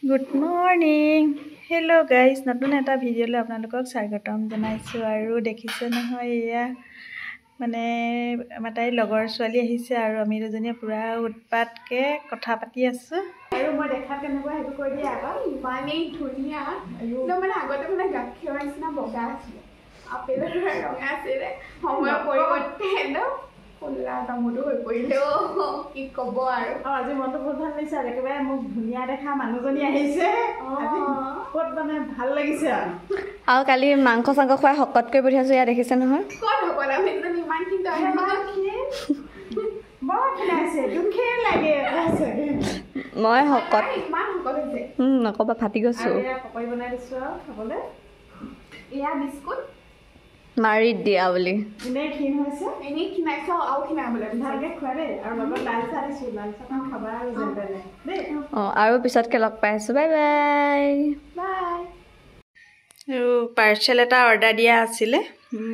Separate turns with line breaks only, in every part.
Good morning hello' guys নতুন এটা ভিডিঅ'লৈ আপোনালোকক স্বাগতম জনাইছোঁ আৰু দেখিছে নহয় এয়া মানে আমাৰ তাইৰ লগৰ ছোৱালী আহিছে আৰু আমি দুজনীয়ে পূৰা উৎপাতকৈ কথা পাতি আছোঁ আৰু মই দেখাত কেনেকুৱা সেইটো কৈ দিয়ে আকৌ
ইমানেই ধুনীয়া মানে আগতে মানে গাখীৰৰ নিচিনা বগা আছিলে আপেলৰ ৰঙা আছিলে সময়ৰ পৰিৱৰ্তে একদম কোলা তামোলো হৈ পৰিলে কি ক'ব আৰু
আজি মনটো বহুত ভাল লাগিছে আৰু একেবাৰে মোক ধুনীয়া দেখা মানুহজনী আহিছে ক'ত মানে ভাল লাগিছে
আৰু কালি মাংস চাংস খুৱাই শকত কৰি পঠিয়াইছোঁ ইয়াত দেখিছে নহয়
ক'ত সকলো আমি ইমানখিনি
বৰ খেলাইছে দুখে লাগে
মই শকত
ইমান শকত হৈছে
নক'বা ফাটি গৈছোঁ
পকৰি বনাই দিছোঁ আৰু খাবলৈ
এয়া বিস্কুট
মাৰি দিয়া বুলি
এনেই ক্ষীণ হৈছে
এনেই খিনাইছোঁ আৰু খিনাবলৈ
ভালকৈ খোৱা দেই আৰু লগত লাল চাহ দিছোঁ লাল চাহখন খাবা আৰু যেন তেনে দেই
অঁ আৰু পিছতকৈ লগ পাই আছোঁ বাই বাই
বাই
আৰু পাৰ্চেল এটা অৰ্ডাৰ দিয়া আছিলে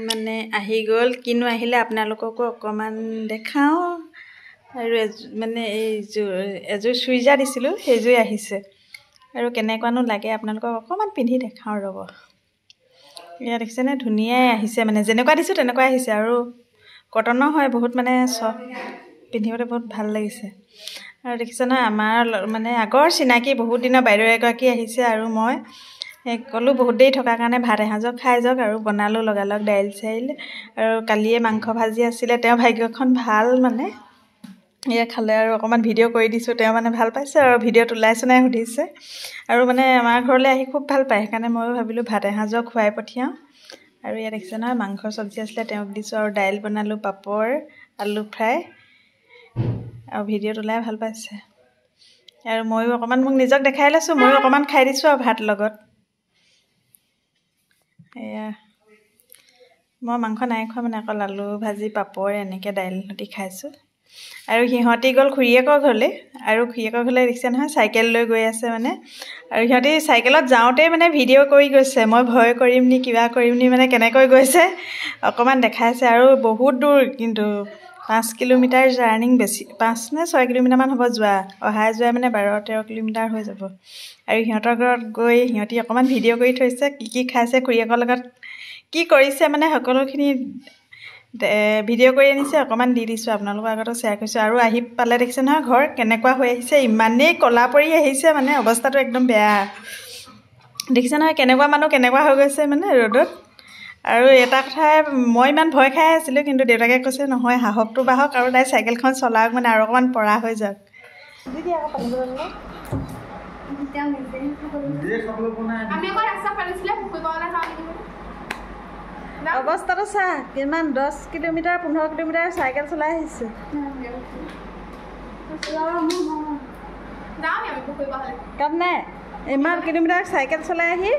মানে আহি গ'ল কিনো আহিলে আপোনালোককো অকণমান দেখাওঁ আৰু মানে এযোৰ চুইজাৰ দিছিলোঁ সেইযোৰে আহিছে আৰু কেনেকুৱানো লাগে আপোনালোকক অকণমান পিন্ধি দেখাওঁ ৰ'ব এয়া দেখিছেনে ধুনীয়াই আহিছে মানে যেনেকুৱা দিছোঁ তেনেকুৱাই আহিছে আৰু কটনৰ হয় বহুত মানে চফ্ট পিন্ধিবলৈ বহুত ভাল লাগিছে আৰু দেখিছে নহয় আমাৰ মানে আগৰ চিনাকি বহুত দিনৰ বাইদেউ এগৰাকী আহিছে আৰু মই ক'লোঁ বহুত দেৰি থকাৰ কাৰণে ভাত এসাঁজক খাই যাওক আৰু বনালোঁ লগালগ দাইল চাইল আৰু কালিয়ে মাংস ভাজি আছিলে তেওঁ ভাগ্যখন ভাল মানে এয়া খালে আৰু অকণমান ভিডিঅ' কৰি দিছোঁ তেওঁ মানে ভাল পাইছে আৰু ভিডিঅ'ত ওলাইছে নাই সুধিছে আৰু মানে আমাৰ ঘৰলৈ আহি খুব ভাল পায় সেইকাৰণে ময়ো ভাবিলোঁ ভাত এসাঁজক খুৱাই পঠিয়াওঁ আৰু ইয়াত দেখিছে নহয় মাংসৰ চব্জি আছিলে তেওঁক দিছোঁ আৰু দাইল বনালোঁ পাপৰ আলু ফ্ৰাই আৰু ভিডিঅ'ত ওলাই ভাল পাইছে আৰু ময়ো অকণমান মোক নিজক দেখাই লৈছোঁ ময়ো অকণমান খাই দিছোঁ আৰু ভাত লগত এয়া মই মাংস নাই খোৱা মানে অকল আলু ভাজি পাপৰ এনেকৈ দাইল সৈতে খাইছোঁ আৰু সিহঁতি গ'ল খুৰীয়েকৰ ঘৰলৈ আৰু খুৰীয়েকৰ ঘৰলৈ দেখিছে নহয় চাইকেল লৈ গৈ আছে মানে আৰু সিহঁতি চাইকেলত যাওঁতেই মানে ভিডিঅ' কৰি গৈছে মই ভয় কৰিম নি কিবা কৰিম নি মানে কেনেকৈ গৈছে অকণমান দেখাইছে আৰু বহুত দূৰ কিন্তু 5 কিলোমিটাৰ জাৰ্ণিং বেছি 5 নে 6 কিলোমিটাৰমান হ'ব যোৱা অহাই যোৱাই মানে 12-13 কিলোমিটাৰ হৈ যাব আৰু সিহঁতৰ ঘৰত গৈ সিহঁতি অকণমান ভিডিঅ' কৰি থৈছে কি খাইছে খুৰীয়েকৰ লগত কি কৰিছে মানে সকলোখিনি ভিডিঅ' কৰি আনিছে অকণমান দি দিছোঁ আপোনালোকৰ আগতো শ্বেয়াৰ কৰিছোঁ আৰু আহি পালে দেখিছে নহয় ঘৰ কেনেকুৱা হৈ আহিছে ইমানেই ক'লা পৰি আহিছে মানে অৱস্থাটো একদম বেয়া দেখিছে নহয় কেনেকুৱা মানুহ কেনেকুৱা হৈ গৈছে মানে ৰ'দত আৰু এটা কথাই মই ইমান ভয় খাই আছিলোঁ কিন্তু দেউতাকে কৈছে নহয় সাহসটো বাহক আৰু তাই চাইকেলখন চলাওক মানে আৰু অকণমান পৰা হৈ যাওক দিদি আকৌ
আমি আকৌ ৰাস্তা পাৰিছিলে পুখুৰী পাবলৈ যাওঁ
অৱস্থাটো চা কিমান 10 কিলোমিটাৰ 15 কিলোমিটাৰ চাইকেল চলাই আহিছে কাম নাই ইমান কিলোমিটাৰ চাইকেল চলাই আহি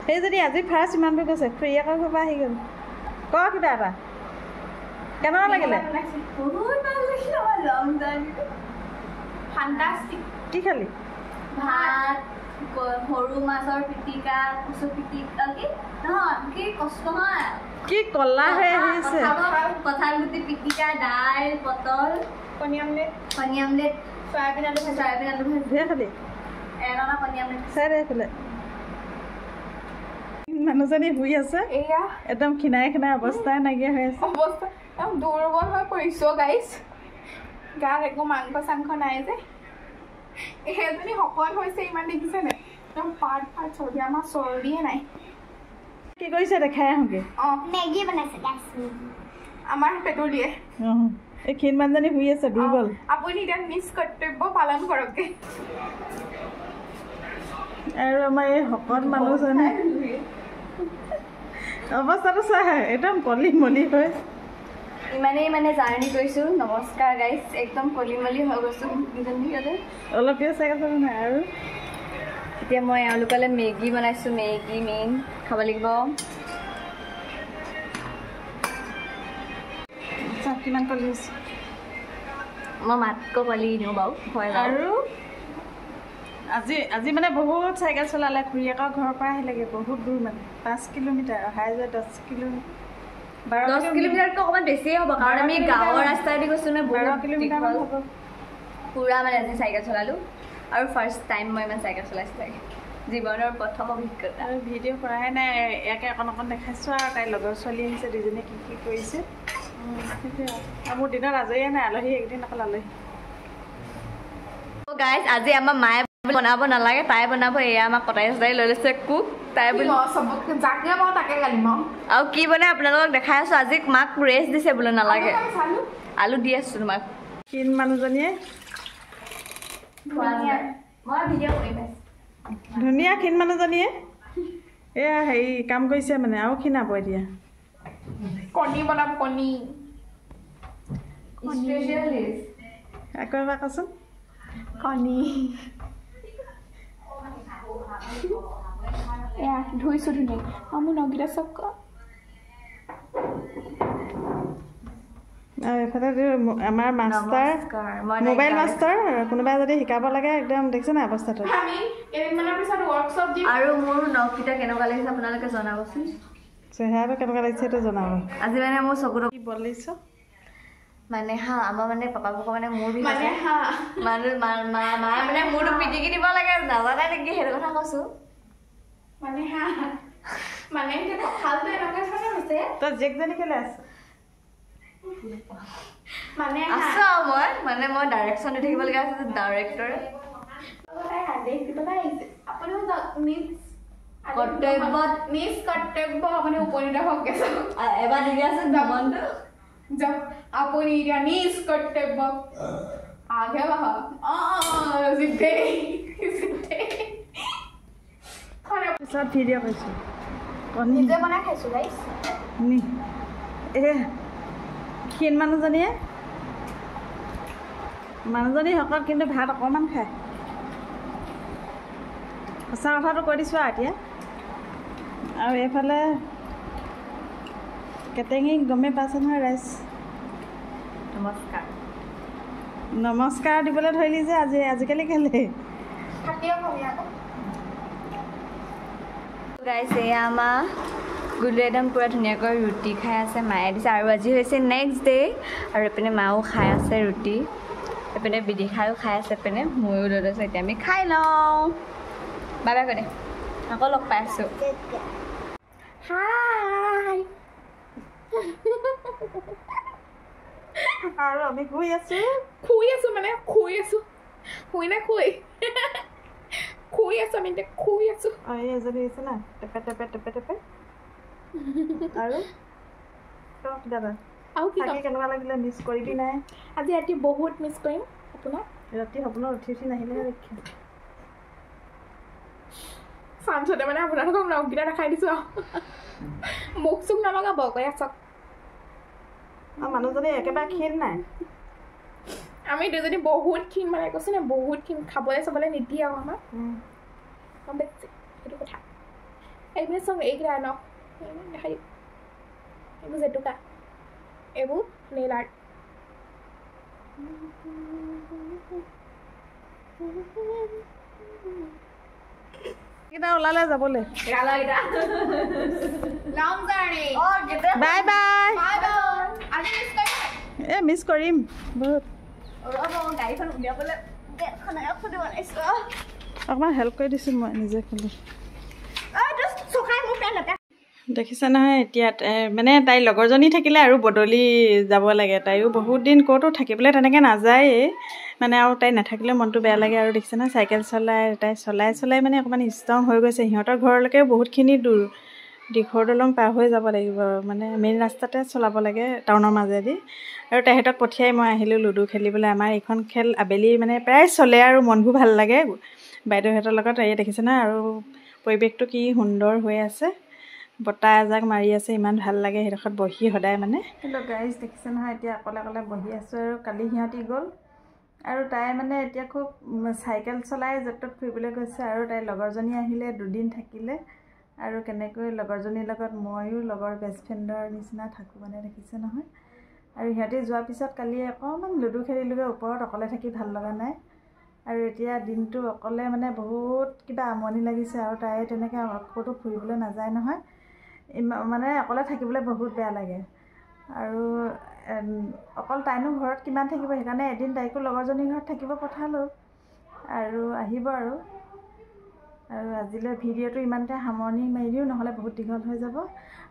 সেই যদি আজি ফাৰ্ষ্ট ইমান দূৰ গৈছে খুৰীয়েকৰ ঘৰৰ পৰা আহি গ'ল ক কিবা এটা কেনেকুৱা লাগিলে কি খালি
ভাত সৰু মাছৰ পিটিকা কচু পিটিকা কি কষ্ট নহয়
কি ক'লা হৈ আহিছে
কঁঠাল গুটি পিটিকা দাইল পটল
কণী আমলেট
চয়াবিন আলু ভাজি
ধেৰ খালি
এটা কণী আমলেট
চাই দে এইফালে মানুহজনী শুই আছে
এয়া
একদম খিনাই অৱস্থাই নাইকিয়া হৈ আছে
অৱস্থা একদম দুৰ্বল হৈ পৰিছোঁ গাইজ গাত একো মাংস চাংস নাই যে এজনী শকত হৈছে ইমান দেখিছেনে একদম পাৰ্ট চৰ্বি আমাৰ চৰ্বিয়ে নাই
কি কৰিছে দেখাই আহোঁগৈ
অঁ মেগী বনাইছে আমাৰ পেটুলিয়ে
এই ক্ষীণ মানুহজনী শুই আছে দুৰ্বল
আপুনি এতিয়া নিজ কৰ্তব্য পালন কৰকে
আৰু আমাৰ এই শকত মানুহজনে অৱস্থাটো চাই একদম কলি মলি হৈ
ইমানেই মানে জাৰ্ণি কৰিছোঁ নমস্কাৰ গাইজ একদম কলিমলি হৈ গৈছোঁ
অলপ পিছত চাইকেল চলা নাই আৰু
এতিয়া মই এওঁলোকলৈ মেগী বনাইছোঁ মেগী মেইন খাব লাগিব
কিমান কলি হৈছে
মই মাতকৈ কলি দিওঁ বাৰু হয়
আৰু আজি মানে বহুত চাইকেল চলালে খুৰীয়েকৰ ঘৰৰ পৰা আহিলেগৈ বহুত দূৰ মানে 5 কিলোমিটাৰ অহাই যোৱা 10
কিলোমিটাৰতকৈ অকণমান বেছিয়ে হ'ব কাৰণ আমি গাঁৱৰ ৰাস্তাইদি গৈছোঁ নে
12 কিলোমিটাৰমান হ'ব
পুৰা মানে আজি চাইকেল চলালোঁ আৰু ফাৰ্ষ্ট টাইম মই ইমান চাইকেল চলাইছোঁ চাগে জীৱনৰ প্ৰথম অভিজ্ঞতা
আৰু ভিডিঅ' কৰাই নাই ইয়াকে অকণ অকণ দেখাইছোঁ আৰু তাইৰ লগৰ ছোৱালী আহিছে দুজনীয়ে কি কৰিছে সেইটোৱে আৰু মোৰ দিনত আজৰিয়ে নাই আলহী একদিন অকল আলহী
গাইজ আজি আমাৰ মায়ে বনাব নালাগে তাই বনাব এয়া আমাক কটাই চটাই লৈ লৈছে কুক তাই বুলি আৰু কি বনাই আপোনালোকক দেখাই আছোঁ আজি মাক ৰেষ্ট দিছে বোলে নালাগে আলু দি আছোঁ তোমাক
কিন মানুহজনীয়ে ধুনীয়া ক্ষীণ মানুহজনীয়ে এয়া হেৰি কাম কৰিছে মানে আৰু ক্ষীণাব এতিয়া
কণী বনাম কণী
আকৌ এবাৰ কচোন
কণী এয়া ধুইছোঁ ধুনীয়াকৈ মোৰ নগীতা চক
আৰু এইফালে আমাৰ মাষ্টাৰ মোবাইল মাষ্টাৰ কোনোবাই যদি শিকাব লাগে একদম দেখিছে নাই অৱস্থাটো
আৰু মোৰ নখকেইটা কেনেকুৱা লাগিছে আপোনালোকে জনাবচোন
চেহেৰাটো কেনেকুৱা লাগিছে সেইটো জনাব
আজি মানে মোৰ চকুটো
কি বলিছ
মানে হা আমাৰ মানে পাপা মানে মোৰ মায়ে মানে মোৰটো পিটিকি দিব লাগে নাজানে নেকি সেইটো কথা কৈছোঁ
তই জীয়েকজনী কেলৈ আছে
আছো আৰু মই ডাইৰেকশ্যন দি থাকিবলগীয়া আছে যে ডাইৰেক্টৰ
উপনীত হওক
এবাৰ দি আছো মনটো
जब आपण इरा नीस कर्तव्य आगे वहा जिते
सब ভিডিঅ' কৰিছোঁ
নিজে বনাই খাইছোঁ গাইছ
নি ক্ষীণ মানুহজনী সকল কিন্তু ভাত অকণমান খায় সঁচা কথাটো কৈ দিছোঁ আৰু এতিয়া আৰু এইফালে কেটেঙি গমে পাইছে নহয় ৰাইজ নমস্কাৰ দিবলৈ ধৰিলি যে আজিকালি কেলে
গাইছ এয়া আমাৰ গুলু একদম পূৰা ধুনীয়াকৈ ৰুটি খাই আছে মায়ে দিছে আৰু আজি হৈছে নেক্সট ডে আৰু এইপিনে মাও খাই আছে ৰুটি এইপিনে বিদিশাও খাই আছে এইপিনে ময়ো লৈ লৈছোঁ এতিয়া আমি খাই লওঁ বাই বাই কৈ দে আকৌ লগ পাই আছোঁ হাই
আৰু আমি শুই আছোঁ
মানে শুই আছোঁ আমি এতিয়া শুই আছোঁ
এই এজনী আহিছে না টেপে আৰু দাদা
আৰু কি
কেনেকুৱা লাগিলে মিছ কৰিবি নাই
আজি ৰাতি বহুত মিছ কৰিম আপোনাক
ৰাতি সপোনত উঠি নাহিলে দেখি
চাঞ্চতে মানে আপোনালোকক নখকেইটা দেখাই দিছোঁ আৰু মুখ চুখ নলগাব কৈ আছক
মানুহজনী একেবাৰে ক্ষীণ নাই
আমি দুজনী বহুত ক্ষীণ মানে কৈছোঁ নে বহুত ক্ষীণ খাবলৈ চাবলৈ নিদিয়ে আৰু আমাক গম পাইছে সেইটো কথা এইবোৰ চব এইকেইটা ন দেখাই দিম এইবোৰ জেতুকা এইবোৰ নেইল আৰ্ট
ওলালে যাবলৈ বাই বাই মিছ কৰিম বহুত অকণমান হেল্প কৰি দিছোঁ মই নিজে খুলি দেখিছে নহয় এতিয়া মানে তাইৰ লগৰজনী থাকিলে আৰু বদলি যাব লাগে তাইও বহুত দিন ক'তো থাকিবলৈ তেনেকৈ নাযায়েই মানে আৰু তাই নাথাকিলে মনটো বেয়া লাগে আৰু দেখিছে নহয় চাইকেল তাই চলাই মানে অকণমান ষ্ট্ৰং হৈ গৈছে সিহঁতৰ ঘৰলৈকে বহুতখিনি দূৰ দিখৰ দলং পাৰ হৈ যাব লাগিব মানে মেইন ৰাস্তাতে চলাব লাগে টাউনৰ মাজেদি আৰু তাইহঁতক পঠিয়াই মই আহিলোঁ লুডু খেলিবলৈ আমাৰ এইখন খেল আবেলি মানে প্ৰায় চলে আৰু মনবোৰ ভাল লাগে বাইদেউহঁতৰ লগত এই দেখিছে নহয় আৰু পৰিৱেশটো কি সুন্দৰ হৈ আছে বতাহ এজাক মাৰি আছে ইমান ভাল লাগে সেইডোখৰত বহি সদায় মানে গাইজ দেখিছে নহয় এতিয়া অকলে বহি আছোঁ আৰু কালি সিহঁতি গ'ল আৰু তাই মানে এতিয়া খুব চাইকেল চলাই য'ত ত'ত ফুৰিবলৈ গৈছে আৰু তাইৰ লগৰজনী আহিলে দুদিন থাকিলে আৰু কেনেকৈ লগৰজনীৰ লগত ময়ো লগৰ বেষ্ট ফ্ৰেণ্ডৰ নিচিনা থাকোঁ মানে দেখিছে নহয় আৰু সিহঁতি যোৱাৰ পিছত কালি অকণমান লুডু খেলিলোগৈ ওপৰত অকলে থাকি ভাল লগা নাই আৰু এতিয়া দিনটো অকলে মানে বহুত কিবা আমনি লাগিছে আৰু তাই তেনেকৈ ক'তো ফুৰিবলৈ নাযায় নহয় মানে অকলে থাকিবলৈ বহুত বেয়া লাগে আৰু অকল তাইনো ঘৰত কিমান থাকিব সেইকাৰণে এদিন তাইকো লগৰজনীৰ ঘৰত থাকিব পঠালোঁ আৰু আহিব আৰু আজিলৈ ভিডিঅ'টো ইমানতে সামৰণি মাৰি দিওঁ, নহ'লে বহুত দীঘল হৈ যাব।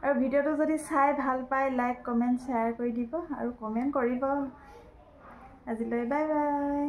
আৰু ভিডিঅ'টো যদি চাই ভাল পায় লাইক কমেণ্ট শ্বেয়াৰ কৰি দিব আৰু কমেণ্ট কৰিব। আজিলৈ বাই বাই।